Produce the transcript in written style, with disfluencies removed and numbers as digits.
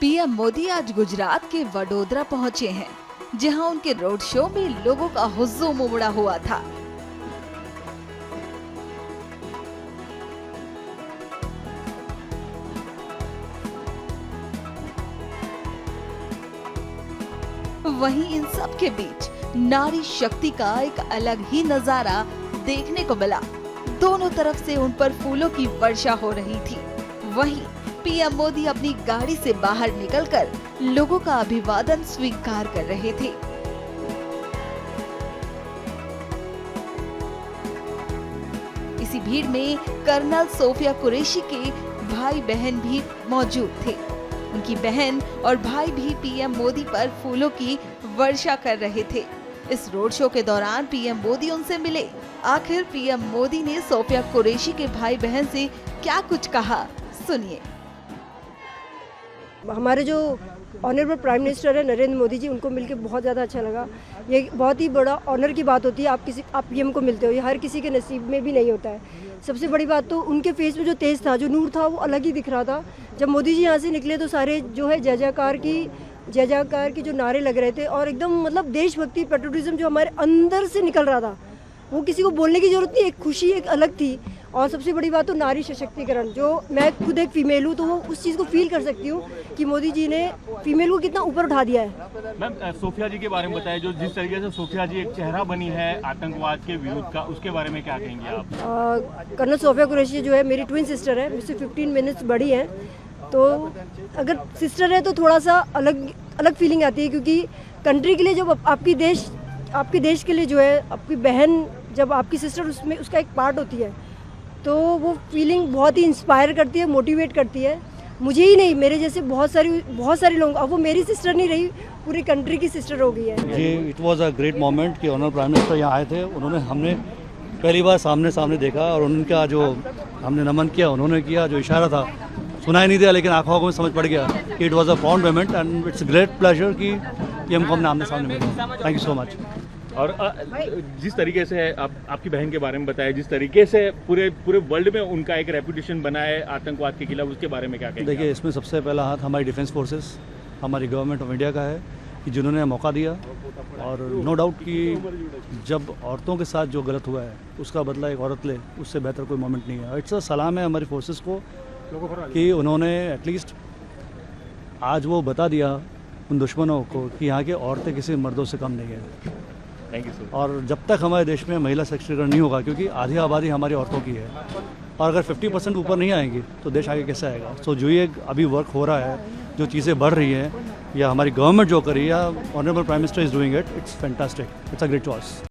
PM Modi आज गुजरात के वडोदरा पहुंचे हैं, जहां उनके रोड शो में लोगों का हुज्जुम उमड़ा हुआ था। वहीं इन सब के बीच नारी शक्ति का एक अलग ही नजारा देखने को मिला। दोनों तरफ से उन पर फूलों की वर्षा हो रही थी। वहीं पीएम मोदी अपनी गाड़ी से बाहर निकलकर लोगों का अभिवादन स्वीकार कर रहे थे। इसी भीड़ में कर्नल सोफिया कुरैशी के भाई बहन भी मौजूद थे। उनकी बहन और भाई भी पीएम मोदी पर फूलों की वर्षा कर रहे थे। इस रोड शो के दौरान पीएम मोदी उनसे मिले। आखिर पीएम मोदी ने सोफिया कुरैशी के भाई बहन से क्या कुछ कहा, सुनिए। हमारे जो ऑनरेबल प्राइम मिनिस्टर है नरेंद्र मोदी जी, उनको मिलकर बहुत ज़्यादा अच्छा लगा। ये बहुत ही बड़ा ऑनर की बात होती है, आप पीएम को मिलते हो, ये हर किसी के नसीब में भी नहीं होता है। सबसे बड़ी बात तो उनके फेस में जो तेज था, जो नूर था, वो अलग ही दिख रहा था। जब मोदी जी यहाँ से निकले तो सारे जो है जय जयकार की जो नारे लग रहे थे और एकदम मतलब देशभक्ति, पेट्रियटिज्म जो हमारे अंदर से निकल रहा था, वो किसी को बोलने की जरूरत नहीं, एक खुशी एक अलग थी। और सबसे बड़ी बात तो नारी सशक्तिकरण, जो मैं खुद एक फीमेल हूँ तो वो उस चीज़ को फील कर सकती हूँ कि मोदी जी ने फीमेल को कितना ऊपर उठा दिया है। मैम, सोफिया जी के बारे में बताएं, जो जिस तरीके से सोफिया जी एक चेहरा बनी है आतंकवाद के विरुद्ध का, उसके बारे में क्या कहेंगे आप? कर्नल सोफिया कुरैशी जो है मेरी ट्विन सिस्टर है, मुझसे 15 मिनट्स बड़ी है। तो अगर सिस्टर है तो थोड़ा सा अलग फीलिंग आती है, क्योंकि कंट्री के लिए जब आपके देश के लिए जो है आपकी बहन, जब आपकी सिस्टर उसमें उसका एक पार्ट होती है, तो वो फीलिंग बहुत ही इंस्पायर करती है, मोटिवेट करती है। मुझे ही नहीं, मेरे जैसे बहुत सारे लोग, अब वो मेरी सिस्टर नहीं रही, पूरी कंट्री की सिस्टर हो गई है। जी, it was a great moment कि ऑनर प्राइम मिनिस्टर यहाँ आए थे। हमने पहली बार सामने देखा और उनका जो हमने नमन किया, उन्होंने किया, जो इशारा था सुनाई नहीं दिया, लेकिन आंखों में समझ पड़ गया कि it was a found moment and it's great pleasure कि हमको हमने आमने सामने मिला। Thank you so much. और जिस तरीके से आपकी बहन के बारे में बताया, जिस तरीके से पूरे वर्ल्ड में उनका एक रेपुटेशन बना है आतंकवाद के खिलाफ, उसके बारे में क्या कहेंगे? देखिए, इसमें सबसे पहला हाथ हमारी डिफेंस फोर्सेस, हमारी गवर्नमेंट ऑफ इंडिया का है कि जिन्होंने मौका दिया। और नो डाउट कि जब औरतों के साथ जो गलत हुआ है उसका बदला एक औरत ले, उससे बेहतर कोई मोमेंट नहीं है। इट्स अ सलाम है हमारी फोर्सेस को कि उन्होंने एटलीस्ट आज वो बता दिया उन दुश्मनों को कि यहाँ के औरतें किसी मर्दों से कम नहीं है। Thank you sir. और जब तक हमारे देश में महिला सशक्तिकरण नहीं होगा, क्योंकि आधी आबादी हमारी औरतों की है, और अगर 50% ऊपर नहीं आएंगी तो देश आगे कैसे आएगा? सो जो ये अभी वर्क हो रहा है, जो चीज़ें बढ़ रही हैं, या हमारी गवर्नमेंट जो कर रही है, honourable prime minister is doing it, it's fantastic, it's a great choice.